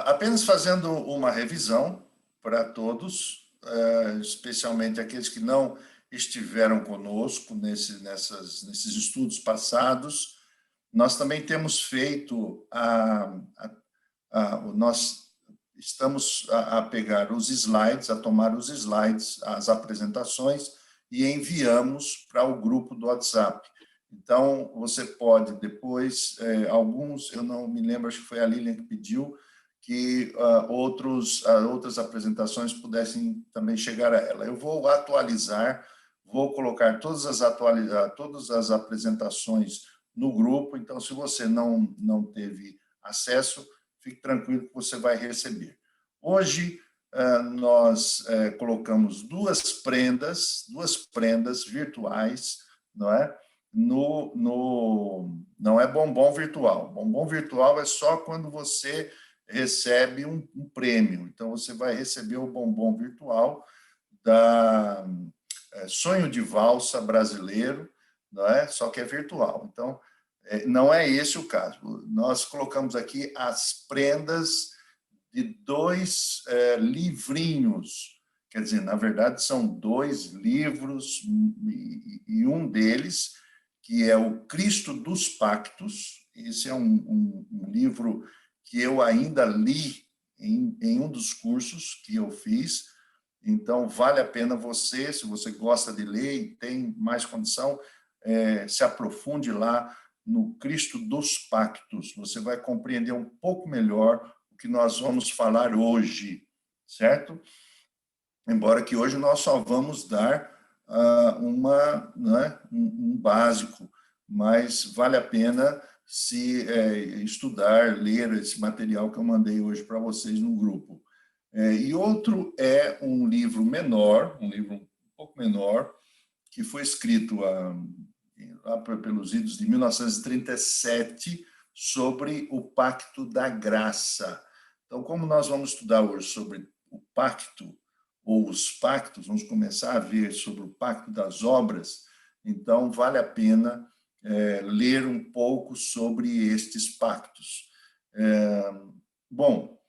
Apenas fazendo uma revisão para todos, especialmente aqueles que não estiveram conosco nesses estudos passados. Nós também temos feito, nós estamos a pegar os slides, a tomar os slides, as apresentações, e enviamos para o grupo do WhatsApp. Então, você pode depois, alguns, eu não me lembro, acho que foi a Lilian que pediu, que outras apresentações pudessem também chegar a ela. Eu vou atualizar, vou colocar todas as apresentações no grupo, então, se você não teve acesso, fique tranquilo que você vai receber. Hoje, nós colocamos duas prendas virtuais, não é? Não é bombom virtual. Bombom virtual é só quando você recebe um prêmio. Então, você vai receber o bombom virtual da Sonho de Valsa brasileiro, não é? Só que é virtual. Então, não é esse o caso. Nós colocamos aqui as prendas de 2 livrinhos. Quer dizer, na verdade, são 2 livros, e um deles, que é o Cristo dos Pactos. Esse é um livro que eu ainda li em um dos cursos que eu fiz. Então, vale a pena você, se você gosta de ler e tem mais condição, se aprofunde lá no Cristo dos Pactos. Você vai compreender um pouco melhor o que nós vamos falar hoje, certo? Embora que hoje nós só vamos dar um básico, mas vale a pena se estudar, ler esse material que eu mandei hoje para vocês no grupo. E outro é um livro menor, um livro um pouco menor, que foi escrito lá pelos idos de 1937, sobre o Pacto da Graça. Então, como nós vamos estudar hoje sobre o pacto, ou os pactos, vamos começar a ver sobre o Pacto das Obras, então vale a pena ler um pouco sobre estes pactos. Bom,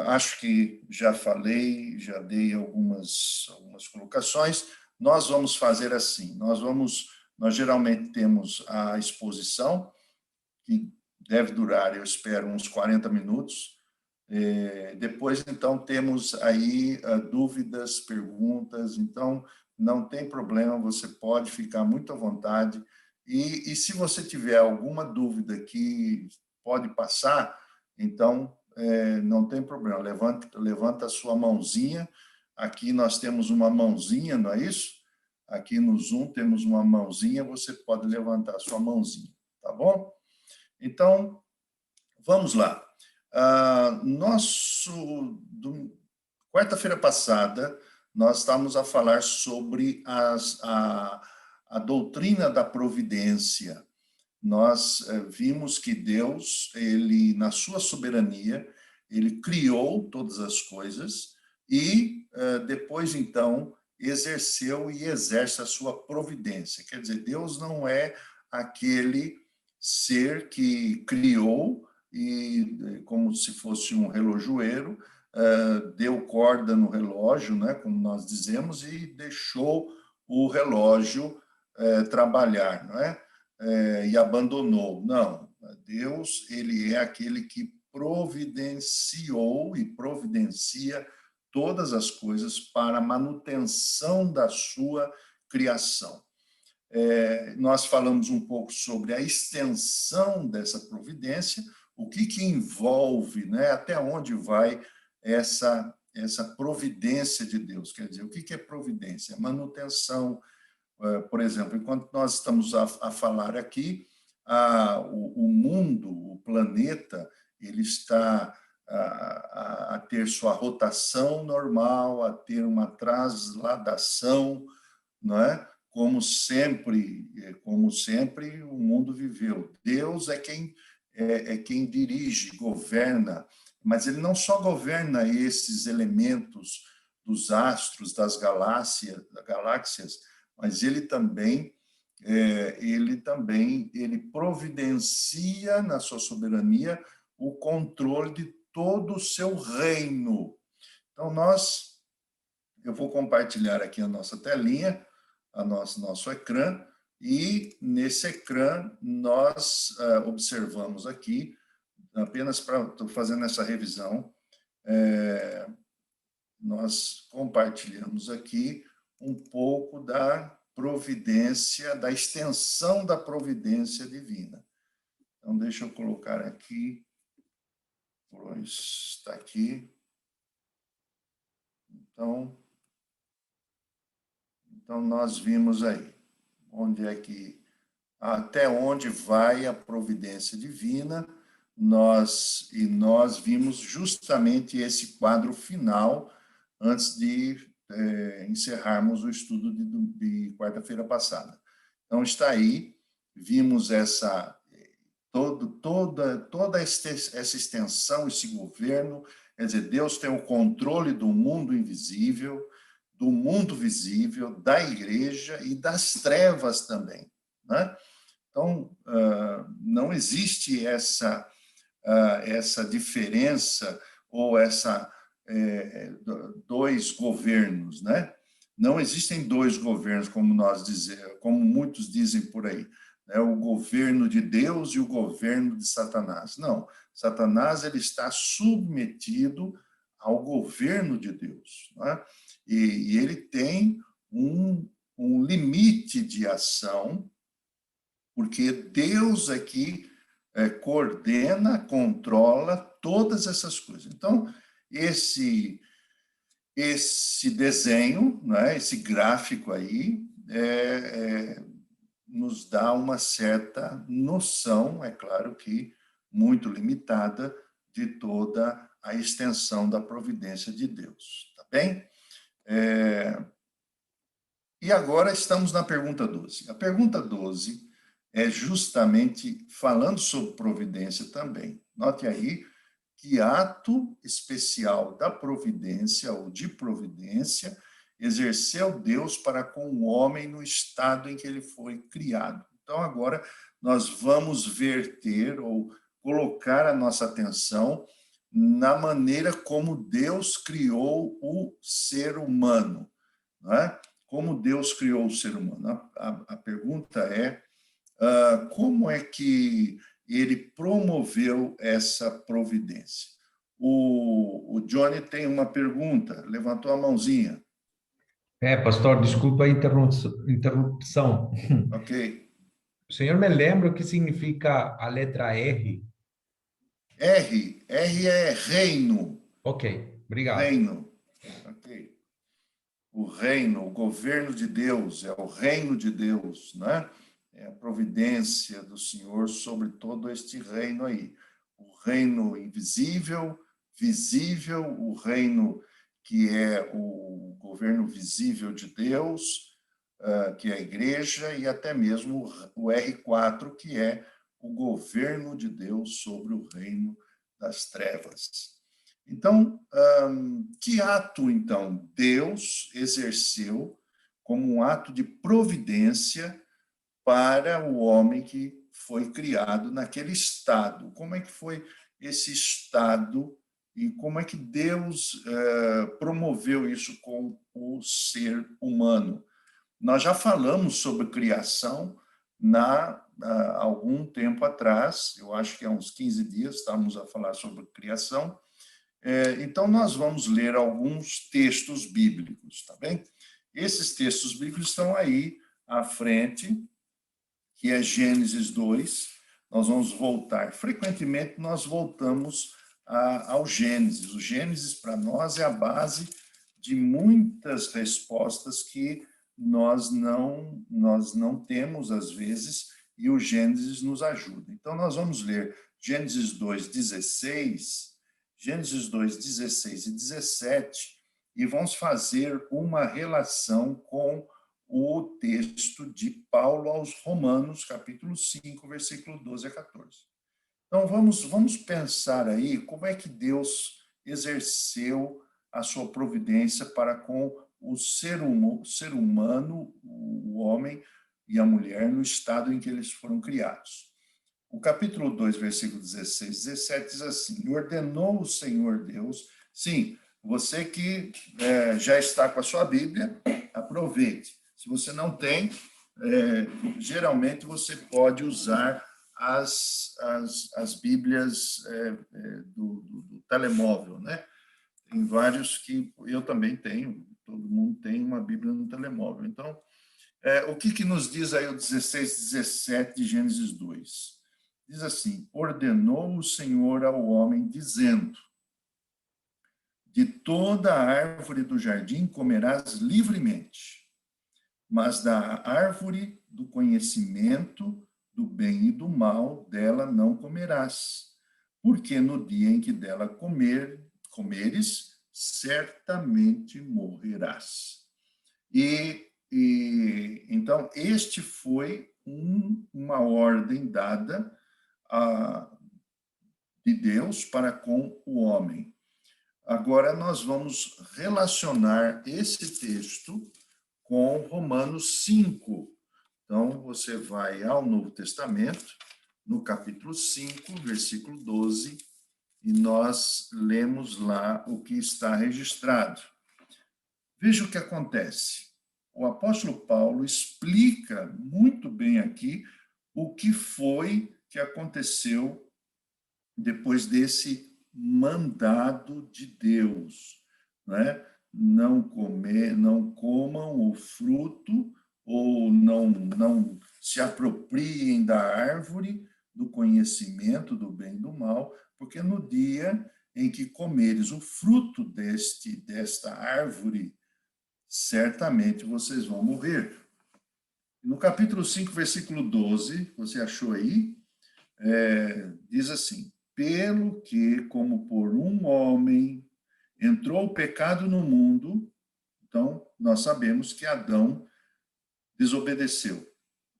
acho que já falei, já dei algumas colocações. Nós vamos fazer assim, nós geralmente temos a exposição, que deve durar, eu espero, uns 40 minutos. Depois, então, temos aí dúvidas, perguntas, então não tem problema, você pode ficar muito à vontade. E se você tiver alguma dúvida que pode passar, então não tem problema, levanta a sua mãozinha. Aqui nós temos uma mãozinha, não é isso? Aqui no Zoom temos uma mãozinha, você pode levantar a sua mãozinha, tá bom? Então, vamos lá. Quarta-feira passada, nós estávamos a falar sobre a doutrina da providência. Nós vimos que Deus, ele, na sua soberania, ele criou todas as coisas e depois, então, exerceu e exerce a sua providência. Quer dizer, Deus não é aquele ser que criou e, como se fosse um relojoeiro, deu corda no relógio, né, como nós dizemos, e deixou o relógio trabalhar, não é? E abandonou. Não, Deus, ele é aquele que providenciou e providencia todas as coisas para a manutenção da sua criação. Nós falamos um pouco sobre a extensão dessa providência, o que envolve, né, até onde vai essa providência de Deus. Quer dizer, o que é providência? Manutenção. Por exemplo, enquanto nós estamos a falar aqui, o mundo, o planeta, ele está a ter sua rotação normal, a ter uma trasladação, não é? Como sempre, o mundo viveu. Deus é quem dirige, governa, mas ele não só governa esses elementos dos astros, das galáxias, mas ele também providencia na sua soberania o controle de todo o seu reino. Então, eu vou compartilhar aqui a nossa telinha, nosso ecrã, e nesse ecrã nós observamos aqui, apenas estou fazendo essa revisão, nós compartilhamos aqui um pouco da providência, da extensão da providência divina. Então, deixa eu colocar aqui, pois está aqui. Então, nós vimos aí, até onde vai a providência divina, nós vimos justamente esse quadro final, antes de encerrarmos o estudo de quarta-feira passada. Então, está aí, vimos toda essa extensão, esse governo, quer dizer, Deus tem o controle do mundo invisível, do mundo visível, da igreja e das trevas também, né? Então, não existe essa diferença ou dois governos, né? Não existem dois governos, como muitos dizem por aí, né? O governo de Deus e o governo de Satanás. Não, Satanás ele está submetido ao governo de Deus, né? E ele tem um limite de ação, porque Deus aqui coordena, controla todas essas coisas. Então, esse desenho, né, esse gráfico aí, nos dá uma certa noção, é claro que muito limitada, de toda a extensão da providência de Deus. Tá bem? E agora estamos na pergunta 12. A pergunta 12 é justamente falando sobre providência também. Note aí que ato especial da providência ou de providência exerceu Deus para com o homem no estado em que ele foi criado. Então, agora nós vamos verter ou colocar a nossa atenção na maneira como Deus criou o ser humano, não é? Como Deus criou o ser humano. A pergunta é, como é que ele promoveu essa providência? O Johnny tem uma pergunta, levantou a mãozinha. Pastor, desculpa a interrupção. Ok. O senhor me lembra o que significa a letra R? R é reino. Ok, obrigado. Reino. Ok. O reino, o governo de Deus, é o reino de Deus, né? É a providência do Senhor sobre todo este reino aí. O reino invisível, visível, o reino que é o governo visível de Deus, que é a igreja, e até mesmo o R4, que é o governo de Deus sobre o reino das trevas. Então, que ato, então, Deus exerceu como um ato de providência para o homem que foi criado naquele estado? Como é que foi esse estado e como é que Deus promoveu isso com o ser humano? Nós já falamos sobre criação há algum tempo atrás, eu acho que há uns 15 dias estávamos a falar sobre criação. Então, nós vamos ler alguns textos bíblicos, tá bem? Esses textos bíblicos estão aí à frente, que é Gênesis 2. Nós vamos voltar. Frequentemente, nós voltamos ao Gênesis. O Gênesis, para nós, é a base de muitas respostas que nós não temos, às vezes, e o Gênesis nos ajuda. Então, nós vamos ler Gênesis 2, 16... Gênesis 2, 16 e 17, e vamos fazer uma relação com o texto de Paulo aos Romanos, capítulo 5, versículo 12 a 14. Então, vamos pensar aí como é que Deus exerceu a sua providência para com o ser humano, o homem e a mulher, no estado em que eles foram criados. O capítulo 2, versículo 16, 17 diz assim: ordenou o Senhor Deus. Sim, você que já está com a sua Bíblia, aproveite. Se você não tem, geralmente você pode usar as Bíblias do telemóvel, né? Tem vários que eu também tenho, todo mundo tem uma Bíblia no telemóvel. Então, o que nos diz aí o 16, 17 de Gênesis 2? Diz assim: ordenou o Senhor ao homem, dizendo: de toda a árvore do jardim comerás livremente, mas da árvore do conhecimento do bem e do mal, dela não comerás, porque no dia em que dela comeres, certamente morrerás. Então, este foi uma ordem dada de Deus para com o homem. Agora, nós vamos relacionar esse texto com Romanos 5. Então, você vai ao Novo Testamento, no capítulo 5, versículo 12, e nós lemos lá o que está registrado. Veja o que acontece. O apóstolo Paulo explica muito bem aqui o que foi que aconteceu depois desse mandado de Deus, né? Não comam o fruto, ou não se apropriem da árvore do conhecimento do bem e do mal, porque no dia em que comeres o fruto desta árvore, certamente vocês vão morrer. No capítulo 5, versículo 12, você achou aí? Diz assim: pelo que, como por um homem entrou o pecado no mundo, então nós sabemos que Adão desobedeceu.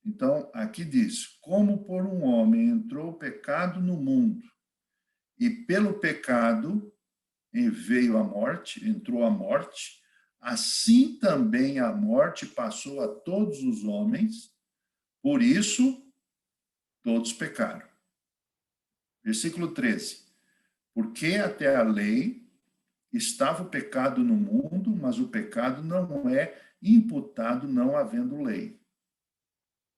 Então, aqui diz: como por um homem entrou o pecado no mundo, e pelo pecado veio a morte, entrou a morte, assim também a morte passou a todos os homens, por isso todos pecaram. Versículo 13. Porque até a lei estava o pecado no mundo, mas o pecado não é imputado não havendo lei.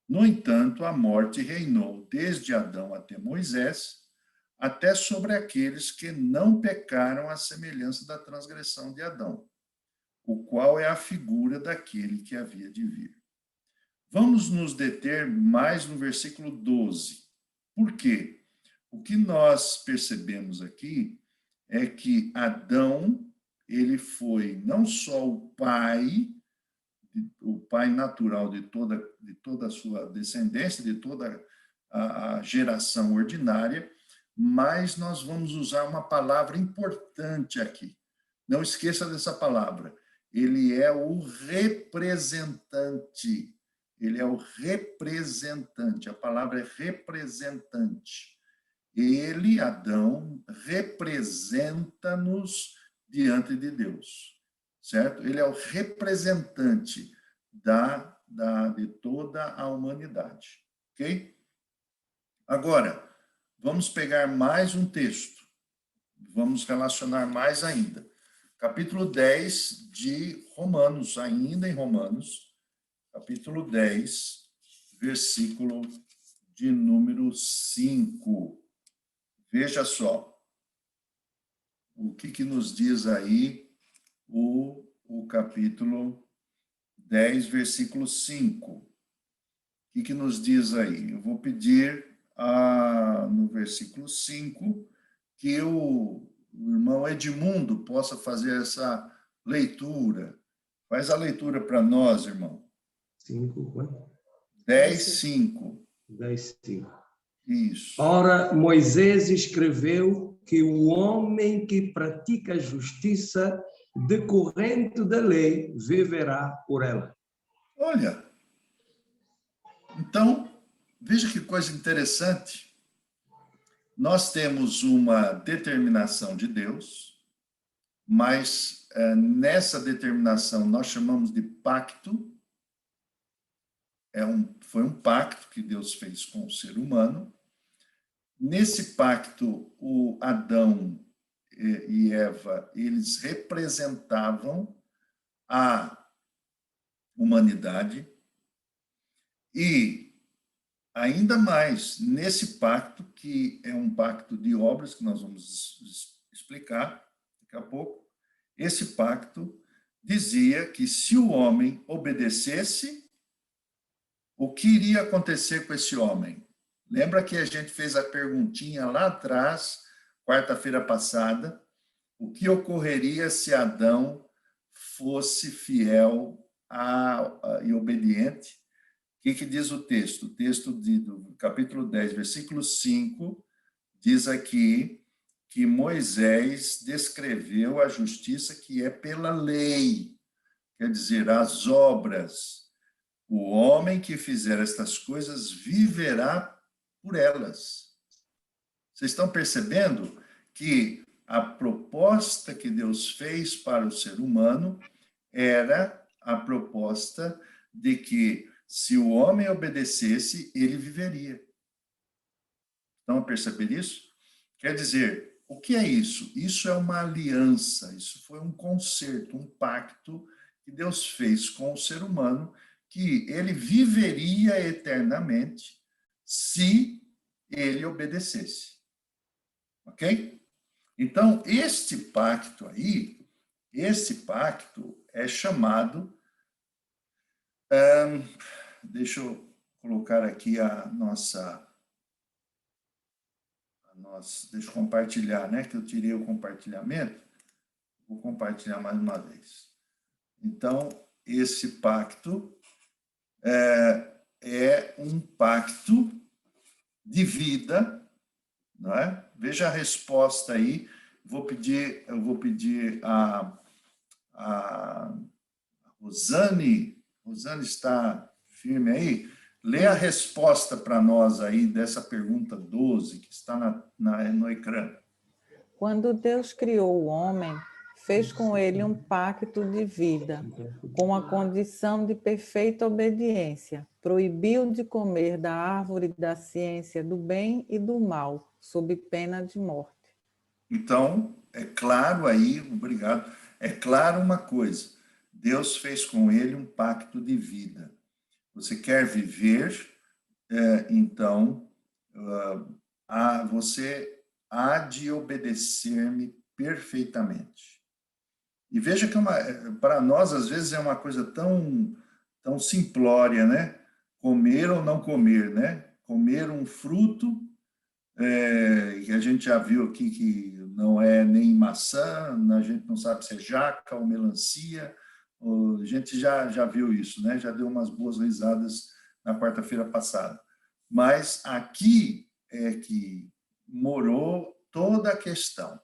No entanto, a morte reinou desde Adão até Moisés, até sobre aqueles que não pecaram à semelhança da transgressão de Adão, o qual é a figura daquele que havia de vir. Vamos nos deter mais no versículo 12. Por quê? O que nós percebemos aqui é que Adão, ele foi não só o pai natural de toda a sua descendência, de toda a geração ordinária, mas nós vamos usar uma palavra importante aqui. Não esqueça dessa palavra. Ele é o representante. Ele é o representante. A palavra é representante. Ele, Adão, representa-nos diante de Deus, certo? Ele é o representante de toda a humanidade, ok? Agora, vamos pegar mais um texto, vamos relacionar mais ainda. Capítulo 10 de Romanos, ainda em Romanos, capítulo 10, versículo de número 5. Veja só, o que nos diz aí o capítulo 10, versículo 5. O que nos diz aí? Eu vou pedir no versículo 5 que o irmão Edmundo possa fazer essa leitura. Faz a leitura para nós, irmão. 10, 5. 10, 5. Isso. Ora, Moisés escreveu que o homem que pratica a justiça decorrente da lei viverá por ela. Olha, então, veja que coisa interessante. Nós temos uma determinação de Deus, mas nessa determinação nós chamamos de pacto. Foi um pacto que Deus fez com o ser humano, Nesse pacto, o Adão e Eva, eles representavam a humanidade e, ainda mais, nesse pacto, que é um pacto de obras, que nós vamos explicar daqui a pouco, esse pacto dizia que se o homem obedecesse, o que iria acontecer com esse homem? Lembra que a gente fez a perguntinha lá atrás, quarta-feira passada, o que ocorreria se Adão fosse fiel e obediente? O que diz o texto? O texto do capítulo 10, versículo 5, diz aqui que Moisés descreveu a justiça que é pela lei, quer dizer, as obras. O homem que fizer estas coisas viverá por elas. Vocês estão percebendo que a proposta que Deus fez para o ser humano era a proposta de que, se o homem obedecesse, ele viveria. Estão a perceber isso? Quer dizer, o que é isso? Isso é uma aliança, isso foi um concerto, um pacto que Deus fez com o ser humano, que ele viveria eternamente se ele obedecesse. Ok? Então, este pacto aí, esse pacto é chamado... deixa eu colocar aqui a nossa... deixa eu compartilhar, né? Que eu tirei o compartilhamento. Vou compartilhar mais uma vez. Então, esse pacto é um pacto de vida, não é? Veja a resposta aí. Eu vou pedir a Rosane. Rosane está firme aí? Lê a resposta para nós aí dessa pergunta 12, que está no ecrã. Quando Deus criou o homem, fez com ele um pacto de vida, com a condição de perfeita obediência. Proibiu de comer da árvore da ciência do bem e do mal, sob pena de morte. Então, é claro aí, obrigado, é claro uma coisa, Deus fez com ele um pacto de vida. Você quer viver, então, você há de obedecer-me perfeitamente. E veja que para nós, às vezes, é uma coisa tão simplória, né? Comer ou não comer, né? Comer um fruto, que a gente já viu aqui que não é nem maçã, a gente não sabe se é jaca ou melancia, a gente já viu isso, né? Já deu umas boas risadas na quarta-feira passada. Mas aqui é que morou toda a questão.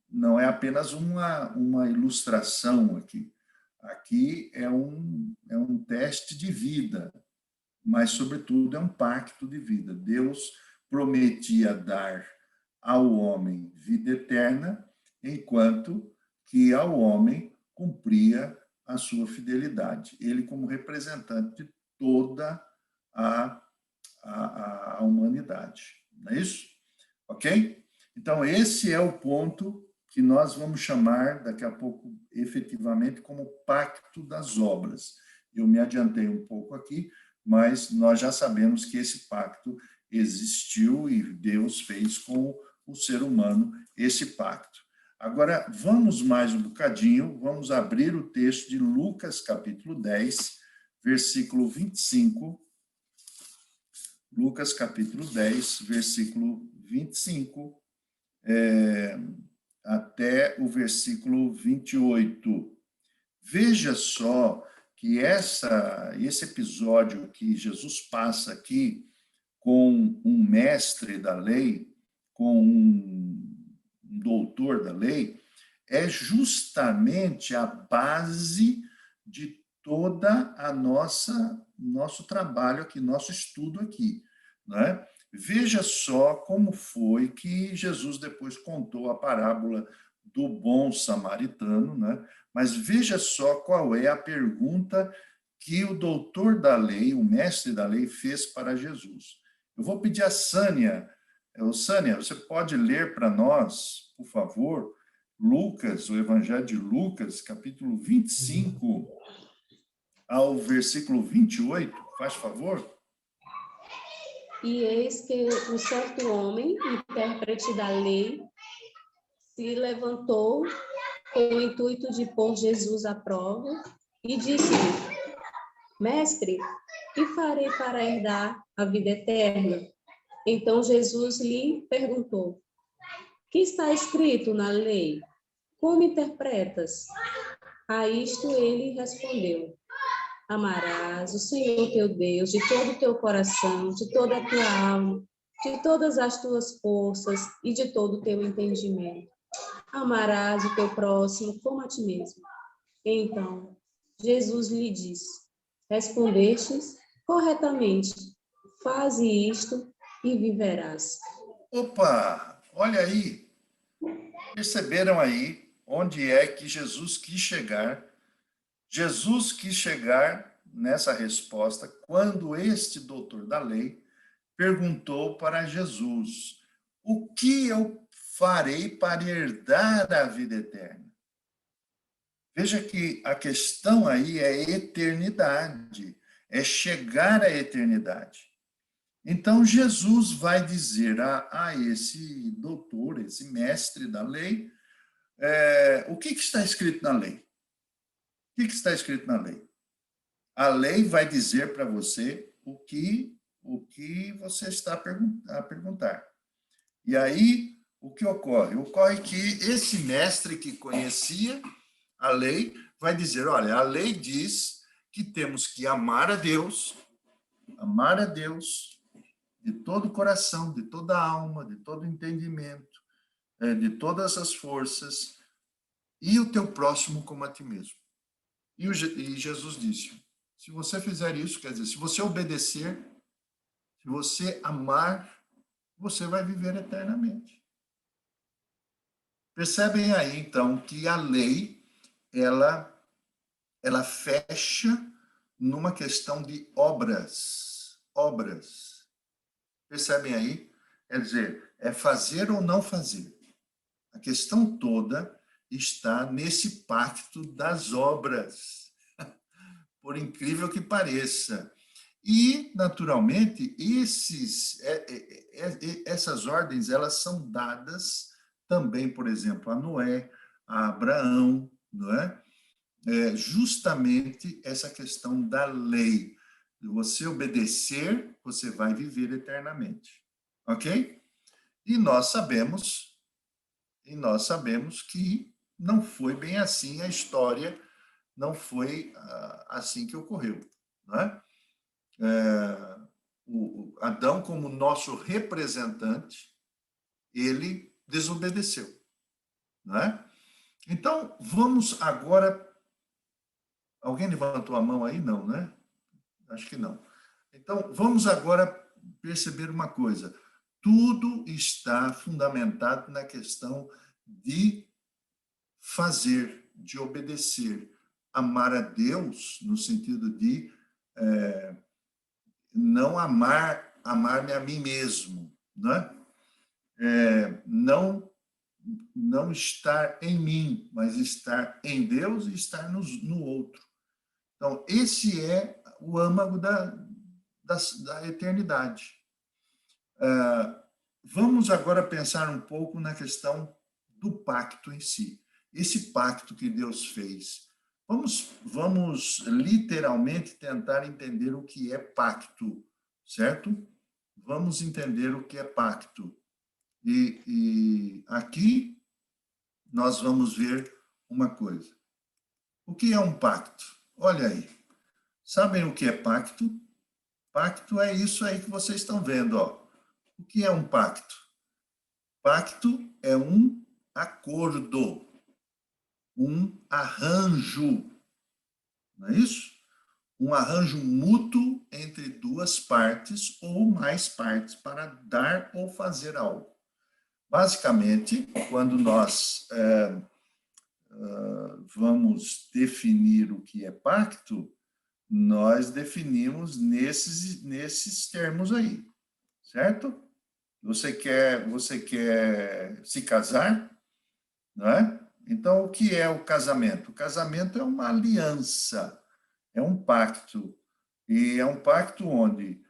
Não é apenas uma ilustração aqui. Aqui é um teste de vida, mas, sobretudo, é um pacto de vida. Deus prometia dar ao homem vida eterna, enquanto que ao homem cumpria a sua fidelidade. Ele como representante de toda a humanidade. Não é isso? Ok? Então, esse é o ponto que nós vamos chamar, daqui a pouco, efetivamente, como pacto das obras. Eu me adiantei um pouco aqui, mas nós já sabemos que esse pacto existiu e Deus fez com o ser humano esse pacto. Agora, vamos mais um bocadinho, vamos abrir o texto de Lucas, capítulo 10, versículo 25. Lucas, capítulo 10, versículo 25, até o versículo 28. Veja só que esse episódio que Jesus passa aqui com um mestre da lei, com um doutor da lei, é justamente a base de toda a nosso trabalho aqui, nosso estudo aqui, né? Veja só como foi que Jesus depois contou a parábola do bom samaritano, né? Mas veja só qual é a pergunta que o doutor da lei, o mestre da lei, fez para Jesus. Eu vou pedir a Sânia. Sânia, você pode ler para nós, por favor, Lucas, o Evangelho de Lucas, capítulo 25, ao versículo 28, faz favor? E eis que um certo homem, intérprete da lei, se levantou com o intuito de pôr Jesus à prova e disse-lhe: Mestre, que farei para herdar a vida eterna? Então Jesus lhe perguntou: Que está escrito na lei? Como interpretas? A isto ele respondeu: Amarás o Senhor teu Deus de todo o teu coração, de toda a tua alma, de todas as tuas forças e de todo o teu entendimento. Amarás o teu próximo como a ti mesmo. Então, Jesus lhe disse: Respondestes corretamente, faze isto e viverás. Opa, olha aí. Perceberam aí onde é que Jesus quis chegar? Jesus quis chegar nessa resposta quando este doutor da lei perguntou para Jesus: o que eu farei para herdar a vida eterna? Veja que a questão aí é eternidade, é chegar à eternidade. Então, Jesus vai dizer a esse doutor, esse mestre da lei, o que está escrito na lei? O que está escrito na lei? A lei vai dizer para você o que você está a perguntar. E aí, o que ocorre? Ocorre que esse mestre que conhecia a lei vai dizer: olha, a lei diz que temos que amar a Deus de todo o coração, de toda a alma, de todo o entendimento, de todas as forças, e o teu próximo como a ti mesmo. E Jesus disse: se você fizer isso, quer dizer, se você obedecer, se você amar, você vai viver eternamente. Percebem aí, então, que a lei, ela fecha numa questão de obras. Obras. Percebem aí? Quer dizer, é fazer ou não fazer. A questão toda está nesse pacto das obras, por incrível que pareça. E, naturalmente, essas ordens, elas são dadas também, por exemplo, a Noé, a Abraão, não é? Justamente essa questão da lei. Você obedecer, você vai viver eternamente. Ok? E nós sabemos que não foi bem assim a história, não foi assim que ocorreu, não é? O Adão, como nosso representante, ele desobedeceu, não é? Então, vamos agora... Alguém levantou a mão aí? Não, né? Acho que não. Então, vamos agora perceber uma coisa. Tudo está fundamentado na questão de fazer, de obedecer. Amar a Deus, no sentido de não amar-me a mim mesmo, né? Não estar em mim, mas estar em Deus e estar no outro. Então, esse é o âmago da eternidade. Vamos agora pensar um pouco na questão do pacto em si. Esse pacto que Deus fez. Vamos literalmente tentar entender o que é pacto, certo? Vamos entender o que é pacto. E aqui nós vamos ver uma coisa. O que é um pacto? Olha aí. Sabem o que é pacto? Pacto é isso aí que vocês estão vendo, ó. O que é um pacto? Pacto é um acordo, um arranjo, não é isso? Um arranjo mútuo entre duas partes ou mais partes para dar ou fazer algo. Basicamente, quando nós vamos definir o que é pacto, nós definimos nesses termos aí. certo? Você quer se casar, não é? Então, o que é o casamento? O casamento é uma aliança, é um pacto. E é um pacto onde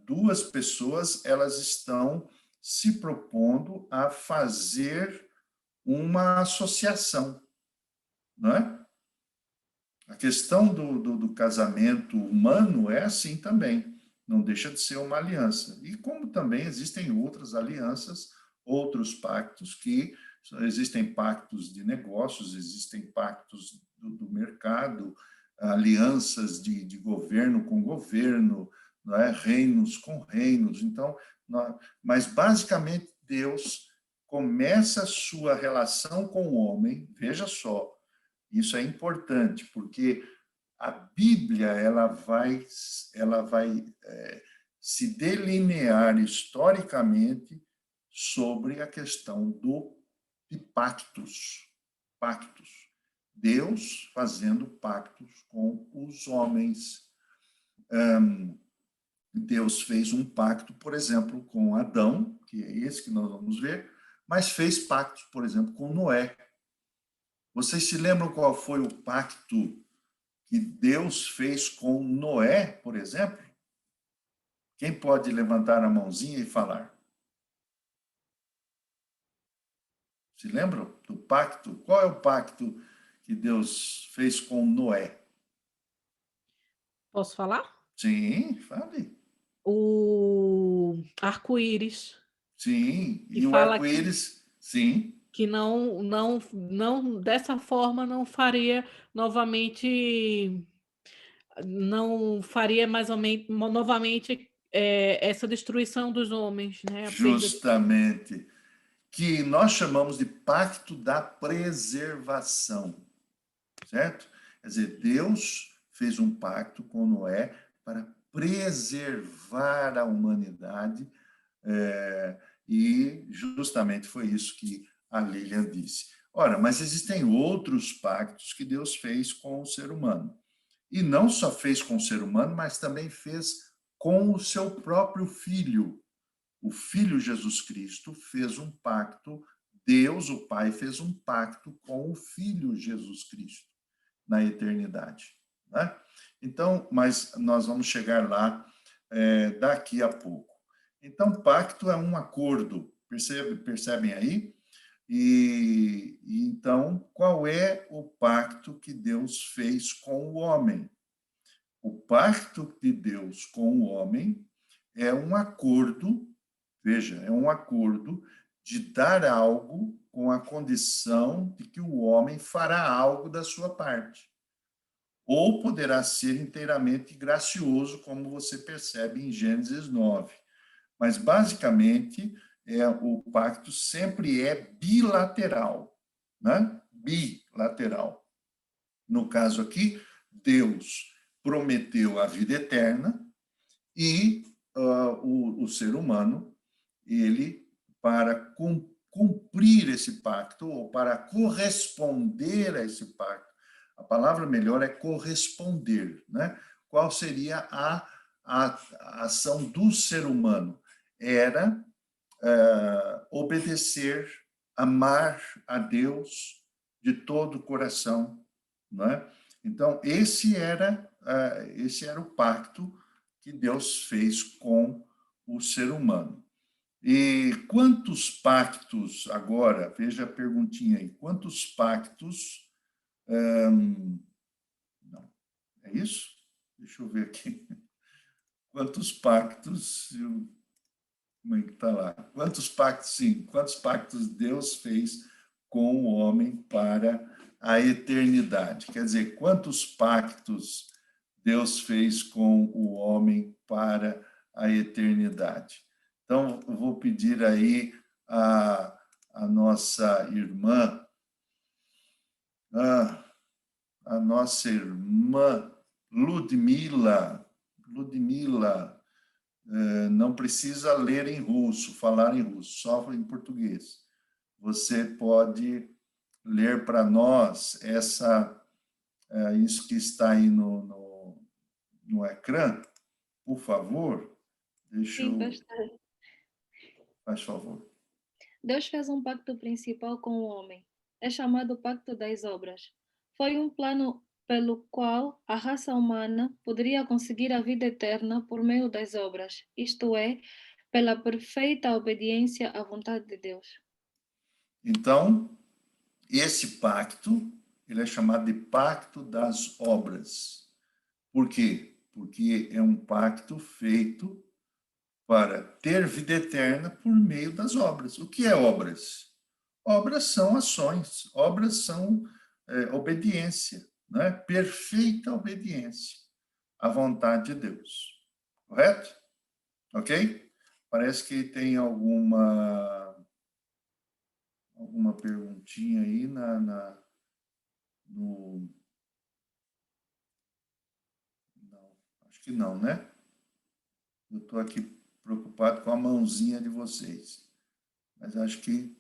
duas pessoas elas estão se propondo a fazer uma associação, não é? A questão do casamento humano é assim também, não deixa de ser uma aliança. E como também existem outras alianças, outros pactos existem pactos de negócios, existem pactos do mercado, alianças de governo com governo, não é? Reinos com reinos. Então, mas basicamente Deus começa a sua relação com o homem, veja só, isso é importante, porque a Bíblia ela vai se delinear historicamente sobre a questão de pactos. Deus fazendo pactos com os homens. Deus fez um pacto, por exemplo, com Adão, que é esse que nós vamos ver, mas fez pactos, por exemplo, com Noé. Vocês se lembram qual foi o pacto que Deus fez com Noé, por exemplo? Quem pode levantar a mãozinha e falar? Se lembram do pacto? Qual é o pacto que Deus fez com Noé? Posso falar? Sim, fale. O arco-íris. Sim, Que e o fala arco-íris, sim. que não dessa forma não faria novamente, não faria mais ou menos novamente essa destruição dos homens, né? A perda. Justamente. Que nós chamamos de pacto da preservação, certo? Quer dizer, Deus fez um pacto com Noé para preservar a humanidade, e justamente foi isso que a Lilian disse. Ora, mas existem outros pactos que Deus fez com o ser humano. E não só fez com o ser humano, mas também fez com o seu próprio filho. O Filho Jesus Cristo fez um pacto, Deus, o Pai, fez um pacto com o Filho Jesus Cristo na eternidade. Né? Então, mas nós vamos chegar lá daqui a pouco. Então, pacto é um acordo, percebem aí? E então, qual é o pacto que Deus fez com o homem? O pacto de Deus com o homem é um acordo, veja, é um acordo de dar algo com a condição de que o homem fará algo da sua parte. Ou poderá ser inteiramente gracioso, como você percebe em Gênesis 9. Mas, basicamente, o pacto sempre é bilateral, né? Bilateral. No caso aqui, Deus prometeu a vida eterna e o ser humano, ele, para cumprir esse pacto, ou para corresponder a esse pacto, a palavra melhor é corresponder, né? Qual seria a ação do ser humano? Era obedecer, amar a Deus de todo o coração, não é? Então, esse era o pacto que Deus fez com o ser humano. E quantos pactos, agora, veja a perguntinha aí, quantos pactos... não, é isso? Deixa eu ver aqui. Quantos pactos... Como é que está lá? Quantos pactos, sim, quantos pactos Deus fez com o homem para a eternidade? Quer dizer, quantos pactos Deus fez com o homem para a eternidade? Então, eu vou pedir aí a nossa irmã, a nossa irmã Ludmila, não precisa ler em russo, falar em russo, só em português. Você pode ler para nós isso que está aí no ecrã, por favor. Deixa Sim, eu... pastor. Faz favor. Deus fez um pacto principal com o homem. É chamado Pacto das Obras. Foi um plano pelo qual a raça humana poderia conseguir a vida eterna por meio das obras, isto é, pela perfeita obediência à vontade de Deus. Então, esse pacto, ele é chamado de Pacto das Obras. Por quê? Porque é um pacto feito para ter vida eterna por meio das obras. O que é obras? Obras são ações, obras são obediência, né? Perfeita obediência à vontade de Deus. Correto? Ok? Parece que tem alguma perguntinha aí no... Não, acho que não, né? Eu estou aqui preocupado com a mãozinha de vocês. Mas acho que...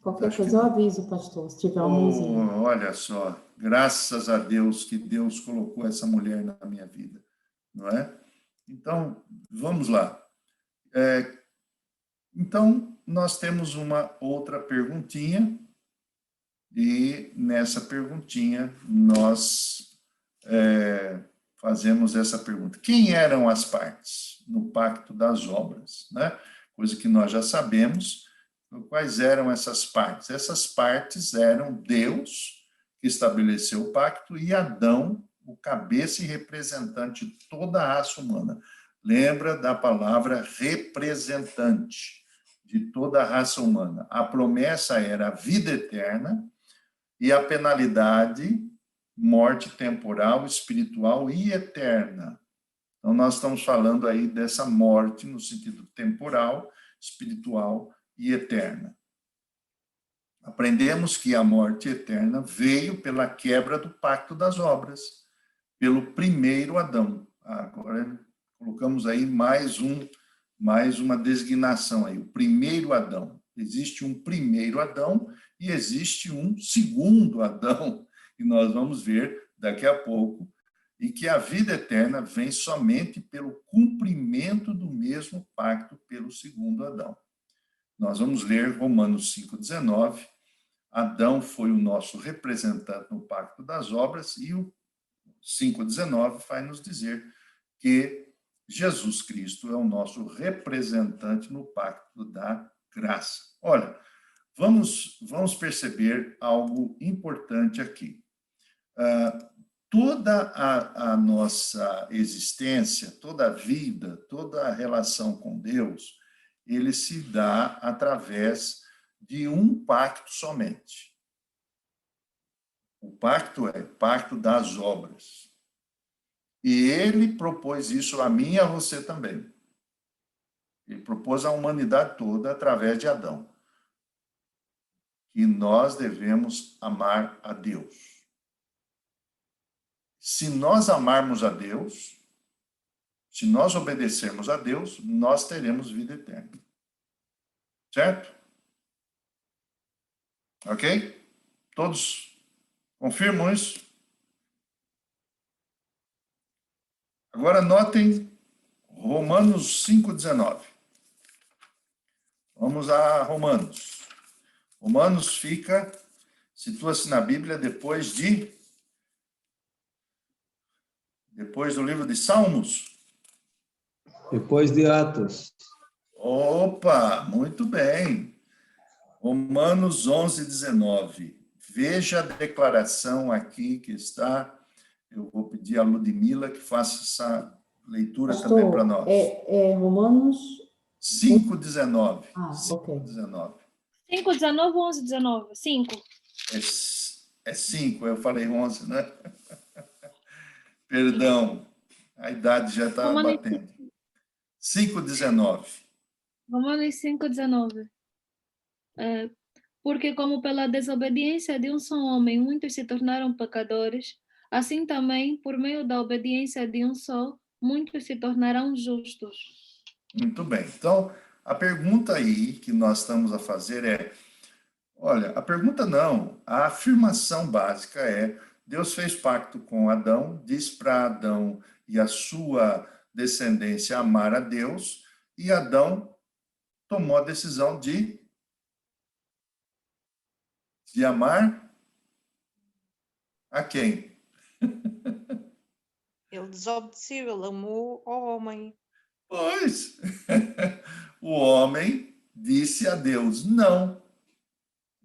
Qualquer coisa eu aviso, pastor, se tiver uma mãozinha. Olha só, graças a Deus que Deus colocou essa mulher na minha vida, não é? Então, vamos lá. Então, nós temos uma outra perguntinha, e nessa perguntinha nós fazemos essa pergunta. Quem eram as partes no Pacto das Obras, né? Coisa que nós já sabemos. Quais eram essas partes? Essas partes eram Deus, que estabeleceu o pacto, e Adão, o cabeça e representante de toda a raça humana. Lembra da palavra representante de toda a raça humana. A promessa era a vida eterna e a penalidade, morte temporal, espiritual e eterna. Então, nós estamos falando aí dessa morte no sentido temporal, espiritual e eterna. Aprendemos que a morte eterna veio pela quebra do pacto das obras, pelo primeiro Adão. Agora colocamos aí mais uma designação aí, o primeiro Adão. Existe um primeiro Adão e existe um segundo Adão, e nós vamos ver daqui a pouco, e que a vida eterna vem somente pelo cumprimento do mesmo pacto pelo segundo Adão. Nós vamos ler Romanos 5,19. Adão foi o nosso representante no pacto das obras, e o 5,19 vai nos dizer que Jesus Cristo é o nosso representante no pacto da graça. Olha, vamos perceber algo importante aqui. Toda a nossa existência, toda a vida, toda a relação com Deus, ele se dá através de um pacto somente. O pacto é o pacto das obras. E ele propôs isso a mim e a você também. Ele propôs à humanidade toda através de Adão. Que nós devemos amar a Deus. Se nós amarmos a Deus, se nós obedecermos a Deus, nós teremos vida eterna. Certo? Ok? Todos confirmam isso? Agora notem Romanos 5,19. Vamos a Romanos. Romanos situa-se na Bíblia depois do livro de Salmos. Depois de Atos. Opa, muito bem. Romanos 11:19. Veja a declaração aqui que está. Eu vou pedir a Ludmila que faça essa leitura Pastor, também para nós. É Romanos 5:19. Ah, ok. 5:19. 5:19 ou 11:19? 5. É 5, eu falei 11, né? Perdão, a idade já está batendo. 5:19. Romanos 5:19. Porque como pela desobediência de um só homem muitos se tornaram pecadores, assim também, por meio da obediência de um só, muitos se tornarão justos. Muito bem. Então, a pergunta aí que nós estamos a fazer é, olha, a pergunta não, a afirmação básica é, Deus fez pacto com Adão, diz para Adão e a sua descendência amar a Deus, e Adão tomou a decisão de amar a quem? Ele desobedeceu, ele amou ao homem. Pois, o homem disse a Deus não.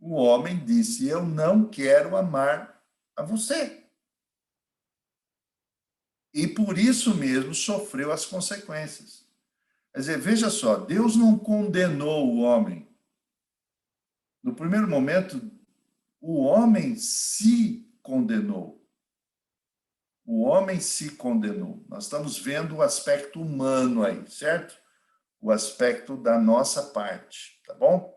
O homem disse, eu não quero amar a você. E por isso mesmo sofreu as consequências. Quer dizer, veja só, Deus não condenou o homem. No primeiro momento, o homem se condenou. O homem se condenou. Nós estamos vendo o aspecto humano aí, certo? O aspecto da nossa parte, tá bom?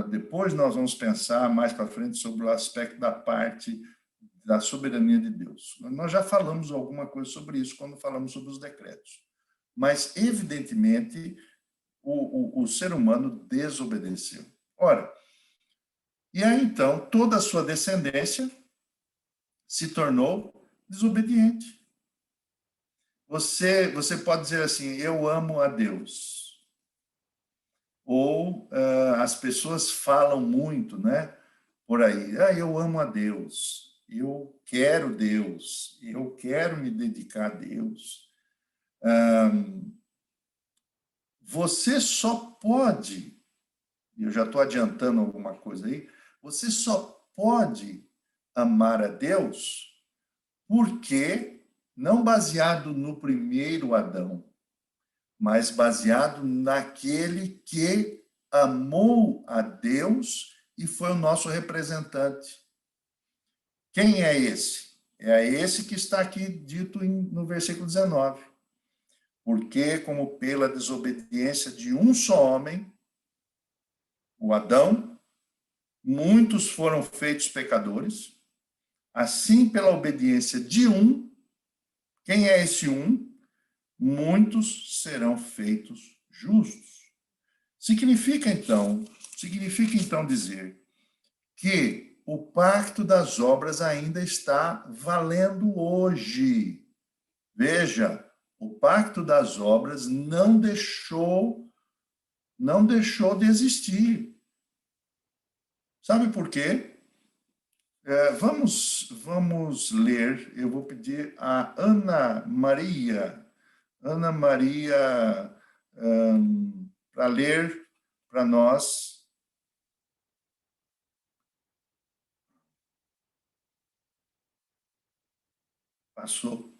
Depois nós vamos pensar mais para frente sobre o aspecto da parte da soberania de Deus. Nós já falamos alguma coisa sobre isso quando falamos sobre os decretos. Mas, evidentemente, o ser humano desobedeceu. Ora, e aí, então, toda a sua descendência se tornou desobediente. Você pode dizer assim, eu amo a Deus. Ou as pessoas falam muito, né? Por aí, eu amo a Deus, eu quero Deus, eu quero me dedicar a Deus. Você só pode, eu já estou adiantando alguma coisa aí, você só pode amar a Deus porque, não baseado no primeiro Adão, mas baseado naquele que amou a Deus e foi o nosso representante. Quem é esse? É esse que está aqui dito no versículo 19. Porque, como pela desobediência de um só homem, o Adão, muitos foram feitos pecadores, assim pela obediência de um, quem é esse um? Muitos serão feitos justos. Significa então dizer que o pacto das obras ainda está valendo hoje. Veja, o pacto das obras não deixou de existir. Sabe por quê? Vamos ler, eu vou pedir a Ana Maria para ler para nós. Passou.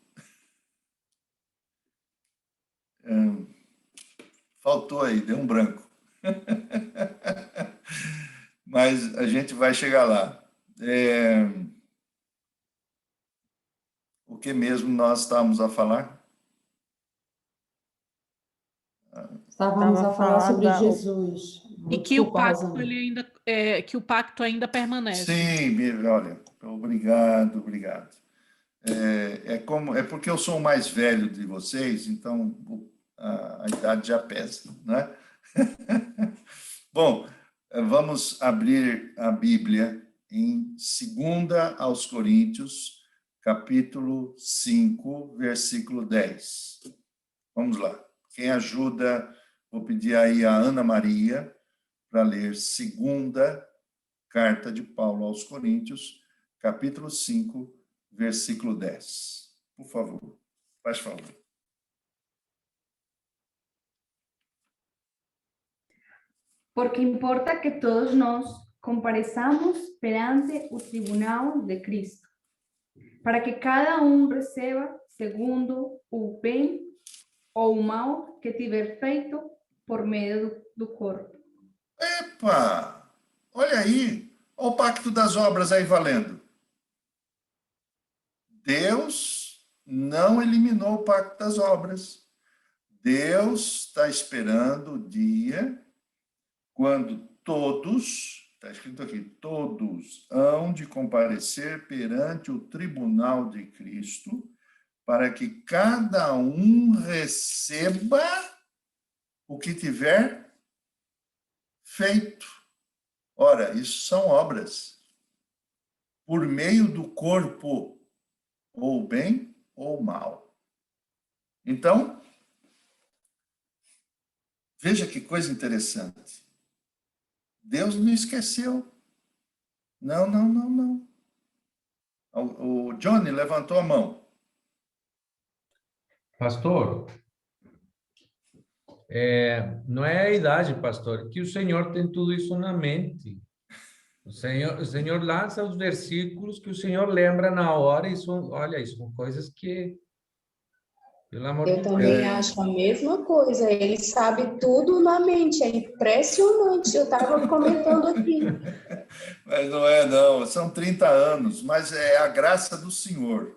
Faltou aí, deu um branco. Mas a gente vai chegar lá. O que mesmo nós estávamos a falar? Estávamos a falar sobre da- Jesus. E que o Desculpa, pacto Rosana. que o pacto ainda permanece. Sim, olha, obrigado. É porque eu sou o mais velho de vocês, então a idade já pesa, né? Bom, vamos abrir a Bíblia em 2 aos Coríntios, capítulo 5, versículo 10. Vamos lá. Quem ajuda, vou pedir aí a Ana Maria para ler 2ª carta de Paulo aos Coríntios, capítulo 5, versículo 10. Por favor, faz favor. Porque importa que todos nós compareçamos perante o tribunal de Cristo, para que cada receba segundo o bem ou o mal que tiver feito por meio do corpo. Epa! Olha aí, olha o pacto das obras aí valendo. Deus não eliminou o pacto das obras. Deus está esperando o dia quando todos, está escrito aqui, todos hão de comparecer perante o tribunal de Cristo, para que cada um receba o que tiver feito. Ora, isso são obras. Por meio do corpo, ou bem ou mal. Então, Veja que coisa interessante. Deus não esqueceu. Não, não, não, não. O Johnny levantou a mão. Pastor, não é a idade, pastor, que o Senhor tem tudo isso na mente. O Senhor lança os versículos que o Senhor lembra na hora, e olha, isso são coisas que, pelo amor Eu de também Deus. acho a mesma coisa. Ele sabe tudo na mente. É impressionante. Eu estava comentando aqui. Mas não é, não. São 30 anos, mas é a graça do Senhor.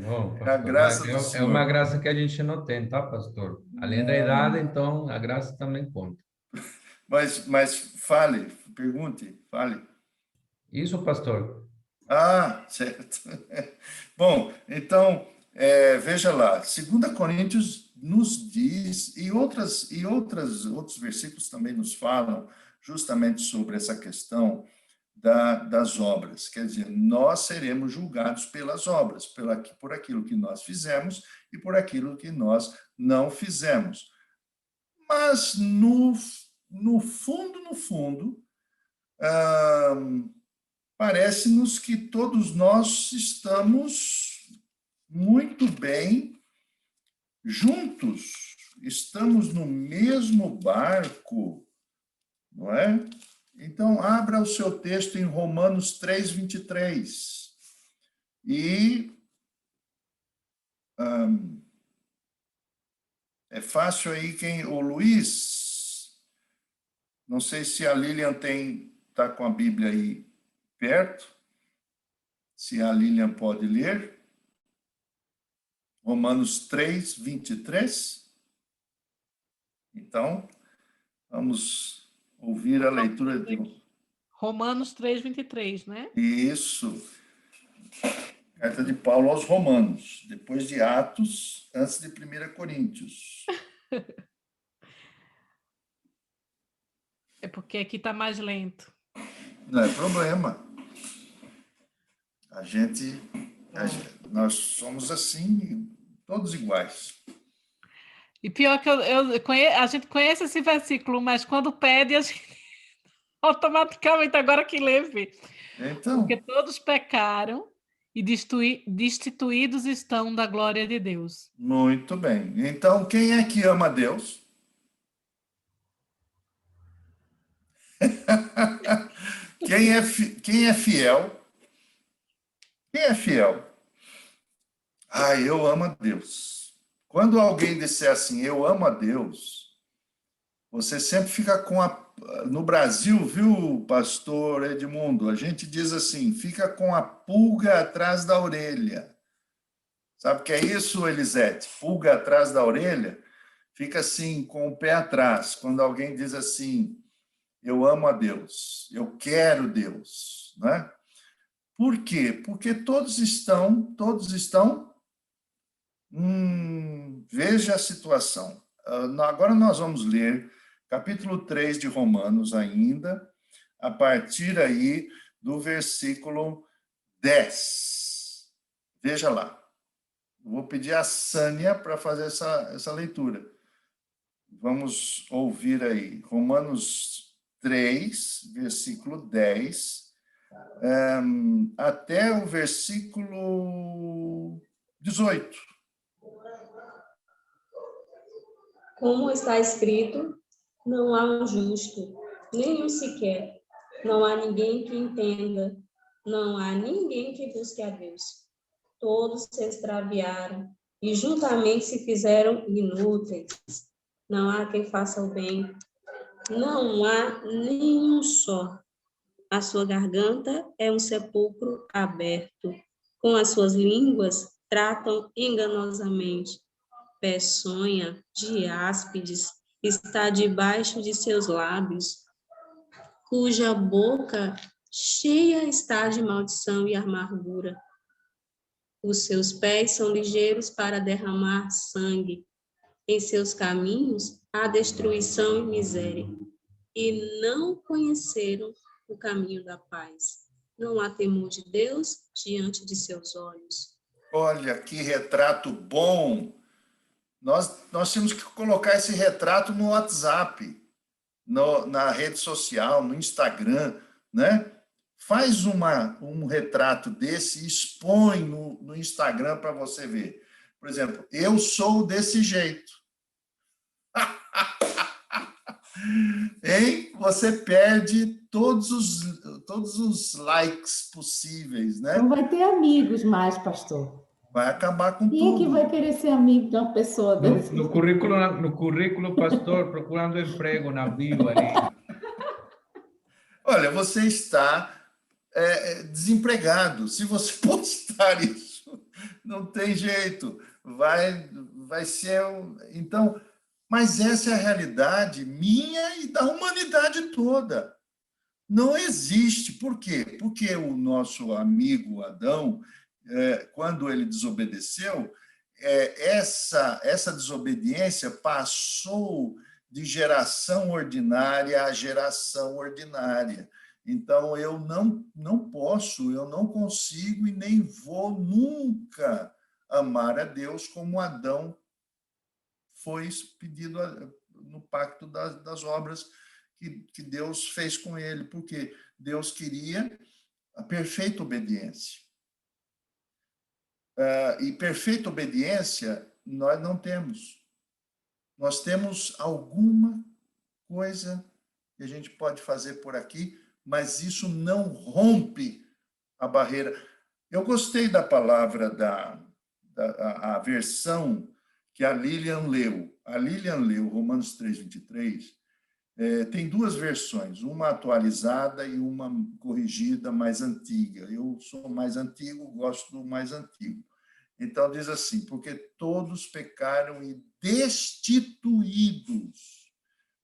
Bom, É a pastor, graça do é uma Senhor. graça que a gente não tem, tá, pastor? Além da idade, então, a graça também conta. Mas fale, pergunte, fale. Isso, pastor. Ah, certo. Bom, então, veja lá, 2 Coríntios nos diz, e outros versículos também nos falam justamente sobre essa questão das obras. Quer dizer, nós seremos julgados pelas obras, por aquilo que nós fizemos e por aquilo que nós não fizemos. Mas, no fundo, parece-nos que todos nós estamos muito bem juntos, estamos no mesmo barco, não é? Então, abra o seu texto em Romanos 3:23. E é fácil aí o Luiz, não sei se a Lilian está com a Bíblia aí perto, se a Lilian pode ler. Romanos 3:23. Então, vamos ouvir a leitura de Romanos 3:23, né? Isso. Carta de Paulo aos Romanos, depois de Atos, antes de 1 Coríntios. É porque aqui está mais lento. Não é problema. Nós somos assim, todos iguais. E pior que a gente conhece esse versículo, mas quando pede, a gente automaticamente, agora que lê, vê. Então, Porque todos pecaram e destituídos estão da glória de Deus. muito bem. Então, quem é que ama Deus? Quem é fiel? Quem é fiel? Eu amo a Deus. Quando alguém disser assim, eu amo a Deus, você sempre fica no Brasil, viu, pastor Edmundo? A gente diz assim, fica com a pulga atrás da orelha. Sabe o que é isso, Elisete? Pulga atrás da orelha? Fica assim, com o pé atrás. Quando alguém diz assim, eu amo a Deus, eu quero Deus, né? Por quê? Porque todos estão. Veja a situação. Agora nós vamos ler capítulo 3 de Romanos ainda, a partir aí do versículo 10. Veja lá. Vou pedir a Sânia para fazer essa leitura. Vamos ouvir aí. Romanos 3, versículo 10, até o versículo 18. Como está escrito, não há um justo, nenhum sequer. Não há ninguém que entenda, não há ninguém que busque a Deus. Todos se extraviaram e juntamente se fizeram inúteis. Não há quem faça o bem, não há nenhum só. A sua garganta é um sepulcro aberto. Com as suas línguas tratam enganosamente. Peçonha de áspides está debaixo de seus lábios, cuja boca cheia está de maldição e amargura. Os seus pés são ligeiros para derramar sangue. Em seus caminhos há destruição e miséria. E não conheceram o caminho da paz. Não há temor de Deus diante de seus olhos. Olha que retrato bom. Nós temos que colocar esse retrato no WhatsApp, na rede social, no Instagram, né? Faz um retrato desse e expõe no Instagram para você ver. Por exemplo, eu sou desse jeito. Hein? Você perde todos os likes possíveis, né? Não vai ter amigos mais, pastor. Vai acabar com Quem é que tudo. vai querer ser amigo de uma pessoa dessa? No currículo, pastor, procurando emprego na bio ali. Olha, você está desempregado. Se você postar isso, não tem jeito. Vai ser... Então, mas essa é a realidade minha e da humanidade toda. Não existe. Por quê? Porque o nosso amigo Adão, quando ele desobedeceu, essa desobediência passou de geração ordinária a geração ordinária. Então, eu não posso, eu não consigo e nem vou nunca amar a Deus como Adão foi pedido no pacto das obras que Deus fez com ele, porque Deus queria a perfeita obediência. E perfeita obediência nós não temos. Nós temos alguma coisa que a gente pode fazer por aqui, mas isso não rompe a barreira. Eu gostei da palavra, a versão que a Lilian leu. A Lilian leu Romanos 3:23. Tem duas versões, uma atualizada e uma corrigida mais antiga. Eu sou mais antigo, gosto do mais antigo. Então, diz assim, porque todos pecaram e destituídos.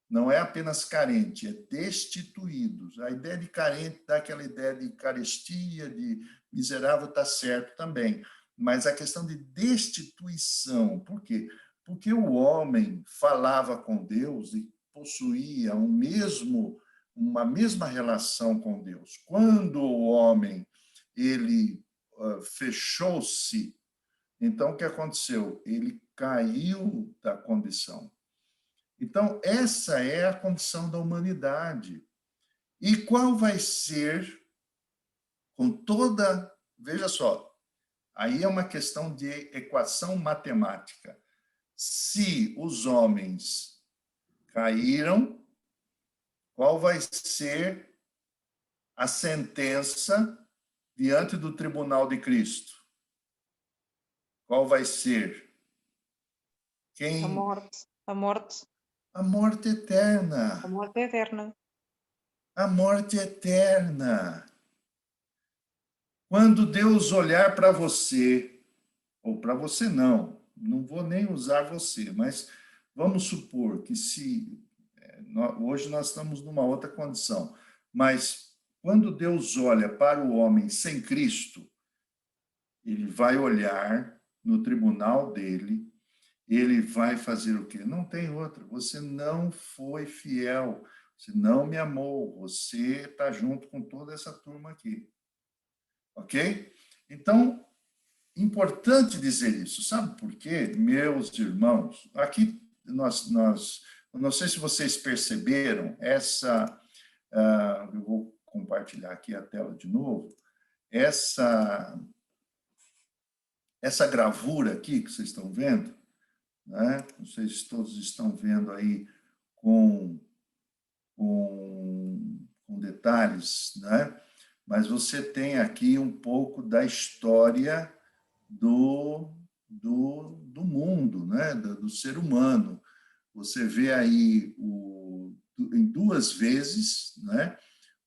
Não é apenas carente, é destituídos. A ideia de carente dá aquela ideia de carestia, de miserável, está certo também. Mas a questão de destituição, por quê? Porque o homem falava com Deus e possuía uma mesma relação com Deus. Quando o homem ele fechou-se, então o que aconteceu? Ele caiu da condição. Então, essa é a condição da humanidade. E qual vai ser, com toda... Veja só, aí é uma questão de equação matemática. Se os homens caíram, qual vai ser a sentença diante do tribunal de Cristo? Qual vai ser? Quem? A morte. A morte. A morte eterna. A morte eterna. A morte eterna. Quando Deus olhar para você, ou para você não vou nem usar você, mas vamos supor que hoje nós estamos numa outra condição, mas quando Deus olha para o homem sem Cristo, ele vai olhar no tribunal dele, ele vai fazer o quê? Não tem outra. Você não foi fiel, você não me amou, você está junto com toda essa turma aqui. Ok? Então, importante dizer isso. Sabe por quê, meus irmãos? Aqui, não sei se vocês perceberam, eu vou compartilhar aqui a tela de novo, essa gravura aqui que vocês estão vendo, né? Não sei se todos estão vendo aí com detalhes, né? Mas você tem aqui um pouco da história do mundo, né? Do ser humano. Você vê aí em duas vezes, né?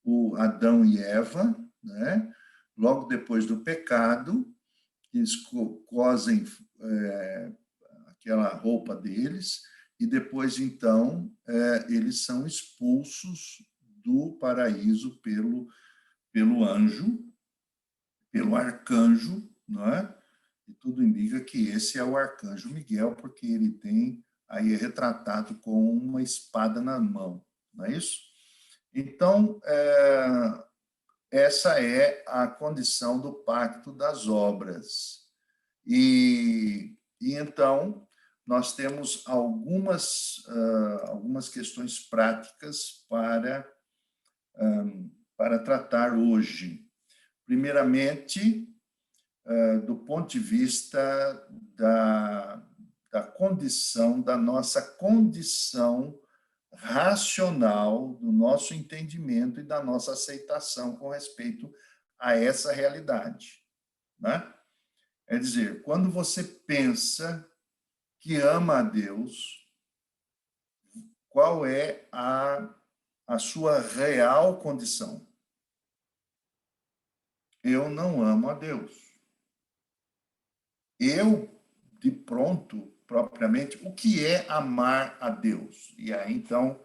O Adão e Eva, né? Logo depois do pecado, eles cosem aquela roupa deles, e depois, então, eles são expulsos do paraíso pelo anjo, pelo arcanjo, não é? E tudo indica que esse é o arcanjo Miguel, porque ele tem, aí é retratado com uma espada na mão, não é isso? Então, essa é a condição do pacto das obras. E então, nós temos algumas questões práticas para tratar hoje. Primeiramente, do ponto de vista da condição, da nossa condição racional, do nosso entendimento e da nossa aceitação com respeito a essa realidade, né? É dizer, quando você pensa que ama a Deus, qual é a sua real condição? Eu não amo a Deus. Eu, de pronto, propriamente, o que é amar a Deus? E aí, então,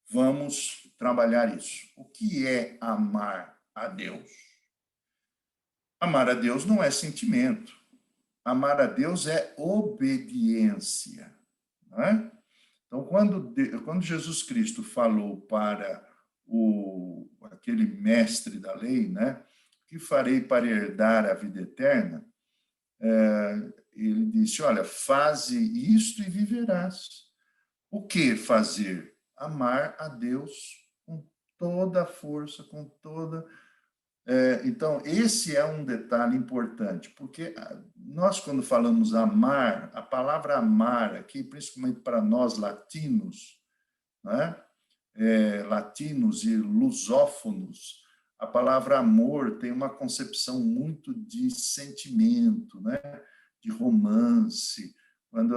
vamos trabalhar isso. O que é amar a Deus? Amar a Deus não é sentimento. Amar a Deus é obediência, não é? Então, quando Jesus Cristo falou para aquele mestre da lei, né? O que farei para herdar a vida eterna? Ele disse, olha, faze isto e viverás. O que fazer? Amar a Deus com toda a força, com toda... Então, esse é um detalhe importante, porque nós, quando falamos amar, a palavra amar aqui, principalmente para nós latinos, né? Latinos e lusófonos, a palavra amor tem uma concepção muito de sentimento, né? De romance. Quando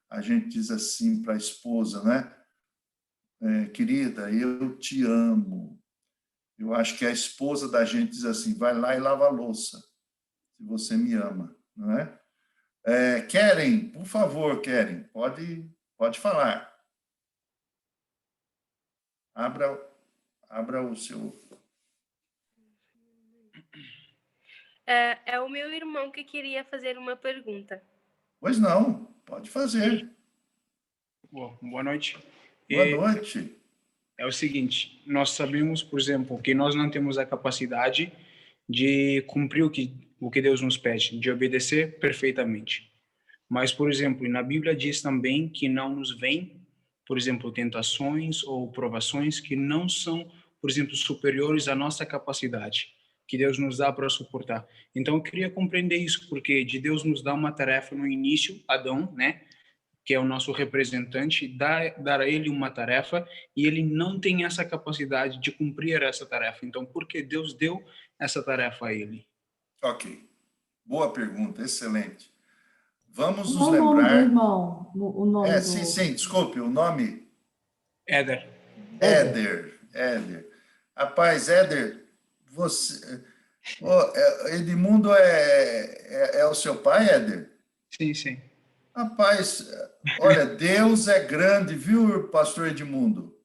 a gente diz assim para a esposa, né? Querida, eu te amo. Eu acho que a esposa da gente diz assim, vai lá e lava a louça, se você me ama, não é? Keren, por favor, Keren, pode falar. Abra o seu... É o meu irmão que queria fazer uma pergunta. Pois não, pode fazer. Boa noite. Boa noite. É o seguinte, nós sabemos, por exemplo, que nós não temos a capacidade de cumprir o que Deus nos pede, de obedecer perfeitamente. Mas, por exemplo, na Bíblia diz também que não nos vem, por exemplo, tentações ou provações que não são, por exemplo, superiores à nossa capacidade, que Deus nos dá para suportar. Então, eu queria compreender isso, porque de Deus nos dá uma tarefa no início, Adão, né? Que é o nosso representante, dar a ele uma tarefa e ele não tem essa capacidade de cumprir essa tarefa. Então, por que Deus deu essa tarefa a ele? Ok. Boa pergunta, excelente. Vamos nos Qual o nome do lembrar... irmão? O nome Sim, desculpe, o nome? Éder. Éder. Rapaz, Éder, você... Edmundo é o seu pai, Éder? Sim. Rapaz, olha, Deus é grande, viu, pastor Edmundo?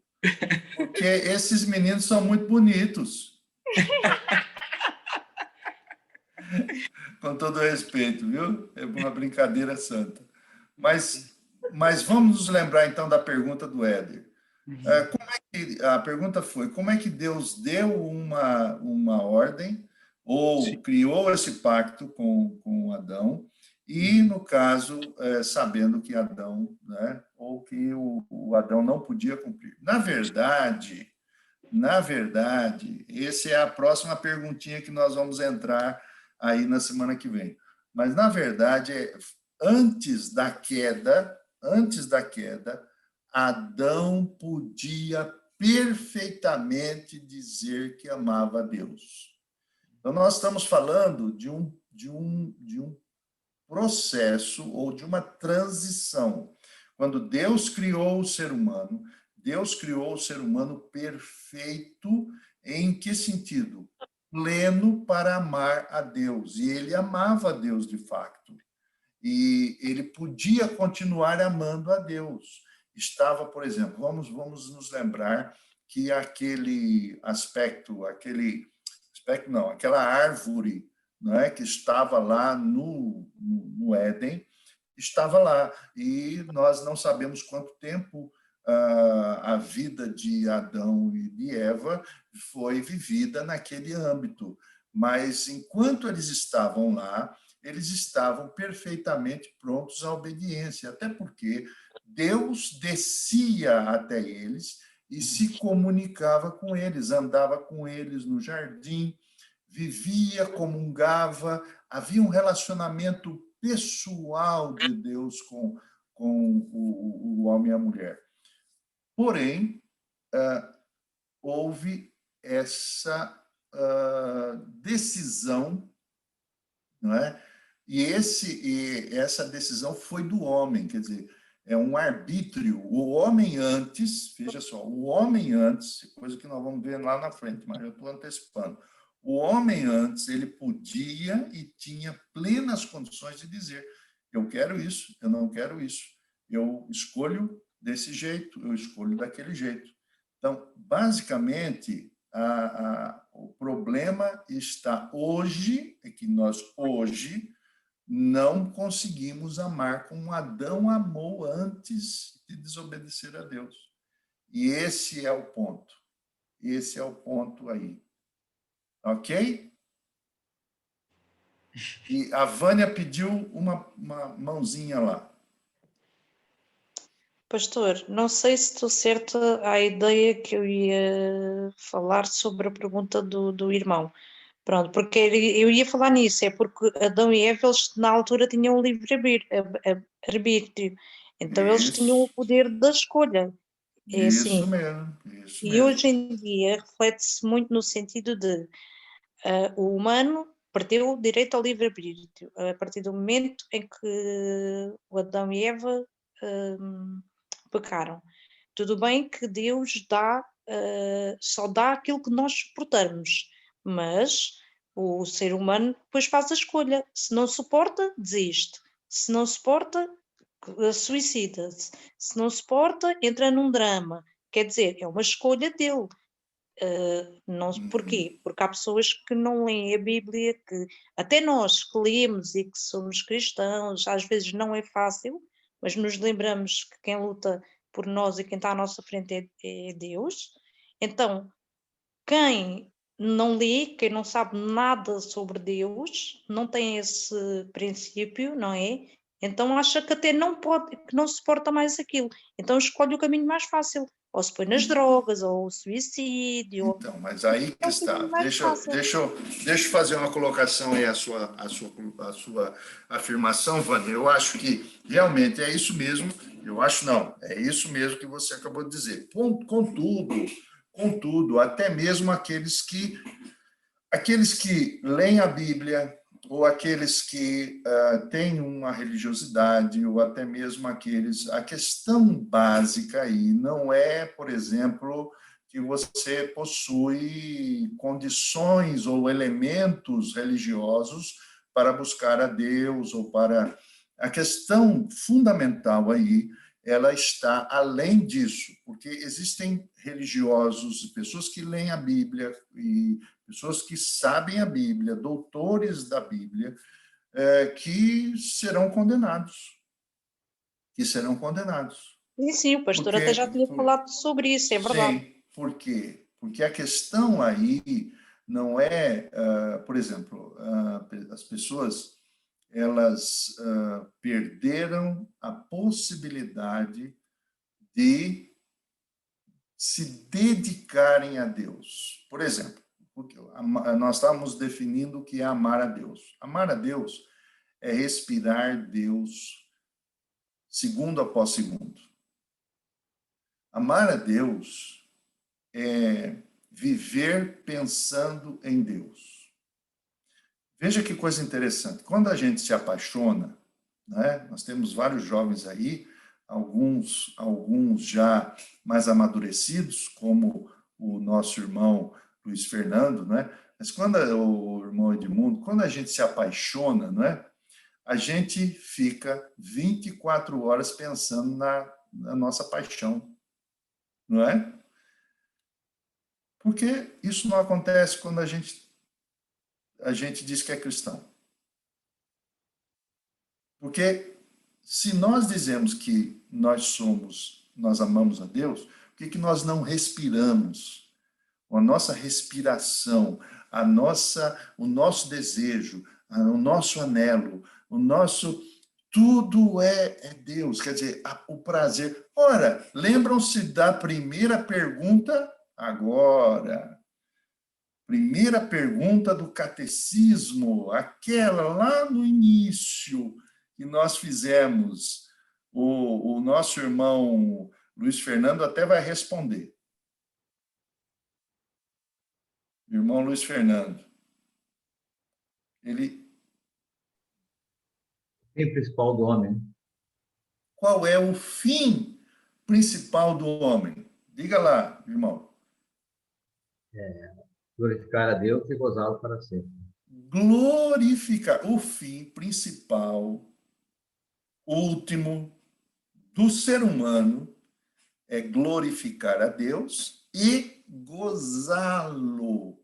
Porque esses meninos são muito bonitos. Com todo respeito, viu? É uma brincadeira santa. Mas vamos nos lembrar, então, da pergunta do Éder. A pergunta foi, como é que Deus deu uma ordem, ou criou esse pacto com Adão, e, no caso, sabendo que Adão, né, ou que o Adão não podia cumprir. Na verdade, essa é a próxima perguntinha que nós vamos entrar aí na semana que vem. Mas, na verdade, antes da queda, Adão podia perfeitamente dizer que amava a Deus. Então, nós estamos falando de um processo ou de uma transição. Quando Deus criou o ser humano, Deus criou o ser humano perfeito em que sentido? Pleno para amar a Deus. E ele amava a Deus de fato. E ele podia continuar amando a Deus. Estava, por exemplo, vamos nos lembrar que aquela árvore, não é, que estava lá no Éden, estava lá. E nós não sabemos quanto tempo a vida de Adão e de Eva foi vivida naquele âmbito. Mas, enquanto eles estavam lá, eles estavam perfeitamente prontos à obediência, até porque Deus descia até eles e se comunicava com eles, andava com eles no jardim, vivia, comungava, havia um relacionamento pessoal de Deus com o homem e a mulher. Porém, houve essa decisão, não é? E essa decisão foi do homem, quer dizer, é um arbítrio. O homem antes, veja só, o homem antes, coisa que nós vamos ver lá na frente, mas eu estou antecipando. O homem antes, ele podia e tinha plenas condições de dizer: eu quero isso, eu não quero isso, eu escolho desse jeito, eu escolho daquele jeito. Então, basicamente, o problema está hoje, é que nós hoje não conseguimos amar como Adão amou antes de desobedecer a Deus. E esse é o ponto. Esse é o ponto aí. Ok? E a Vânia pediu uma mãozinha lá. Pastor, não sei se estou certa à ideia que eu ia falar sobre a pergunta do irmão. Pronto, porque eu ia falar nisso, é porque Adão e Eva, eles na altura tinham um livre-arbítrio, então eles tinham o poder da escolha. É assim. Isso mesmo, isso E mesmo. hoje em dia reflete-se muito no sentido de o humano perdeu o direito ao livre-arbítrio a partir do momento em que o Adão e Eva pecaram. Tudo bem que Deus só dá aquilo que nós suportamos, mas o ser humano depois faz a escolha. Se não suporta, desiste. Se não suporta, suicida-se. Se não suporta, entra num drama. Quer dizer, é uma escolha dele. Porquê? Porque há pessoas que não leem a Bíblia, que até nós que lemos e que somos cristãos, às vezes não é fácil, mas nos lembramos que quem luta por nós e quem está à nossa frente é Deus. Então, quem não lê, quem não sabe nada sobre Deus, não tem esse princípio, não é? Então acha que até não pode, que não suporta mais aquilo. Então escolhe o caminho mais fácil. Ou se põe nas drogas, ou o suicídio. Então, mas aí que está. Deixa eu fazer uma colocação aí, a sua afirmação, Vânia. Eu acho que realmente é isso mesmo. Eu acho não, é isso mesmo que você acabou de dizer. Contudo, até mesmo aqueles que leem a Bíblia, ou aqueles que têm uma religiosidade, ou até mesmo a questão básica aí não é, por exemplo, que você possui condições ou elementos religiosos para buscar a Deus, ou para... A questão fundamental aí, ela está além disso, porque existem religiosos, pessoas que leem a Bíblia, e pessoas que sabem a Bíblia, doutores da Bíblia, que serão condenados. Sim, o pastor até já tinha falado sobre isso, é verdade. Sim, por quê? Porque a questão aí não é, por exemplo, as pessoas, elas perderam a possibilidade de se dedicarem a Deus. Por exemplo, nós estamos definindo o que é amar a Deus. Amar a Deus é respirar Deus segundo após segundo. Amar a Deus é viver pensando em Deus. Veja que coisa interessante. Quando a gente se apaixona, né, nós temos vários jovens aí, alguns já mais amadurecidos, como o nosso irmão Luiz Fernando, né? Mas quando o irmão Edmundo, quando a gente se apaixona, né, a gente fica 24 horas pensando na nossa paixão, não é? Porque isso não acontece quando a gente diz que é cristão. Porque se nós dizemos que nós amamos a Deus, por que nós não respiramos? A nossa respiração, o nosso desejo, o nosso anelo, o nosso... Tudo é Deus, quer dizer, o prazer. Ora, lembram-se da primeira pergunta? Agora, primeira pergunta do catecismo, aquela lá no início que nós fizemos. O nosso irmão Luiz Fernando até vai responder. Irmão Luiz Fernando. Ele... O fim principal do homem. Qual é o fim principal do homem? Diga lá, irmão. Glorificar a Deus e gozá-lo para sempre. Glorificar. O fim principal, último, do ser humano é glorificar a Deus e gozá-lo.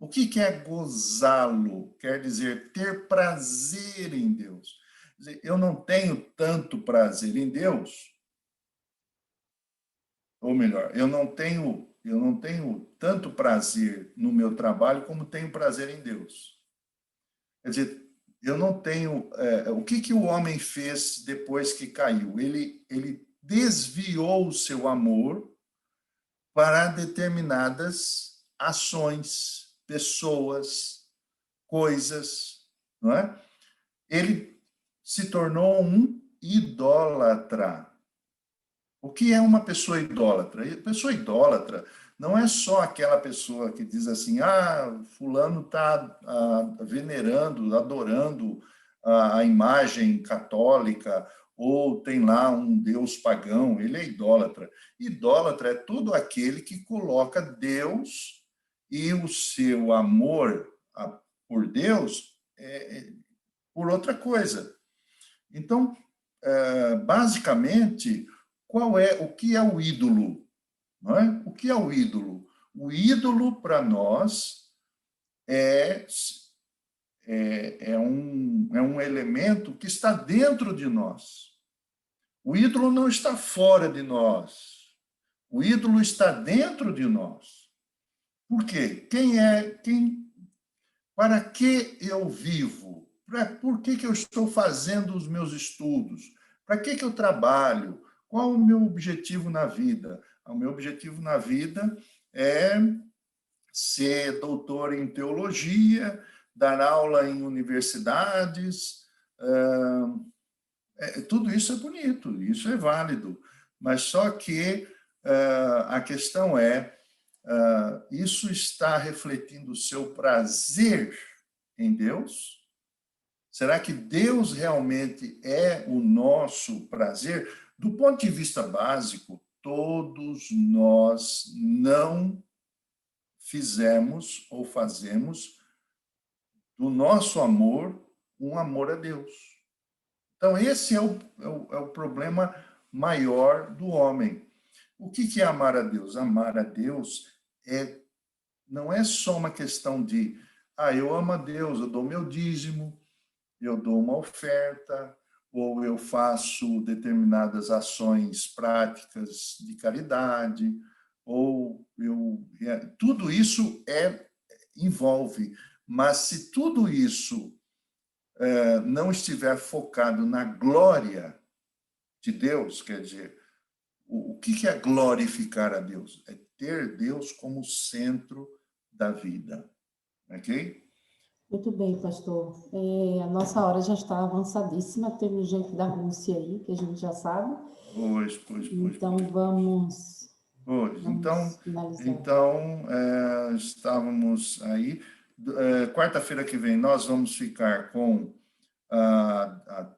O que é gozá-lo? Quer dizer, ter prazer em Deus. Eu não tenho tanto prazer em Deus, ou melhor, eu não tenho tanto prazer no meu trabalho como tenho prazer em Deus. Quer dizer, eu não tenho... o que o homem fez depois que caiu? Ele desviou o seu amor para determinadas ações, pessoas, coisas, não é? Ele se tornou um idólatra. O que é uma pessoa idólatra? A pessoa idólatra não é só aquela pessoa que diz assim, fulano está venerando, adorando a imagem católica, ou tem lá um deus pagão, ele é idólatra. Idólatra é todo aquele que coloca Deus e o seu amor por Deus por outra coisa. Então, basicamente, o que é o ídolo? Não é? O que é o ídolo? O ídolo, para nós, é um elemento que está dentro de nós. O ídolo não está fora de nós. O ídolo está dentro de nós. Por quê? Para que eu vivo? Por que eu estou fazendo os meus estudos? Para que eu trabalho? Qual o meu objetivo na vida? O meu objetivo na vida é ser doutor em teologia, dar aula em universidades. Tudo isso é bonito, isso é válido. Mas só que a questão é, isso está refletindo o seu prazer em Deus? Será que Deus realmente é o nosso prazer? Do ponto de vista básico, todos nós não fizemos ou fazemos do nosso amor um amor a Deus. Então, esse é o problema maior do homem. O que é amar a Deus? Amar a Deus não é só uma questão de, eu amo a Deus, eu dou meu dízimo, eu dou uma oferta, ou eu faço determinadas ações práticas de caridade, tudo isso envolve. Mas se tudo isso não estiver focado na glória de Deus, quer dizer, o que é glorificar a Deus? É ter Deus como centro da vida. Ok? Muito bem, pastor. A nossa hora já está avançadíssima, teve gente da Rússia aí, que a gente já sabe. Pois. Então, vamos finalizar. Então, estávamos aí. Quarta-feira que vem, nós vamos ficar com a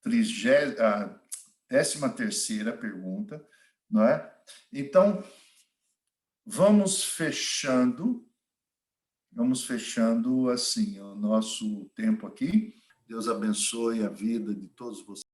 13ª pergunta, não é? Então, vamos fechando assim o nosso tempo aqui. Deus abençoe a vida de todos vocês.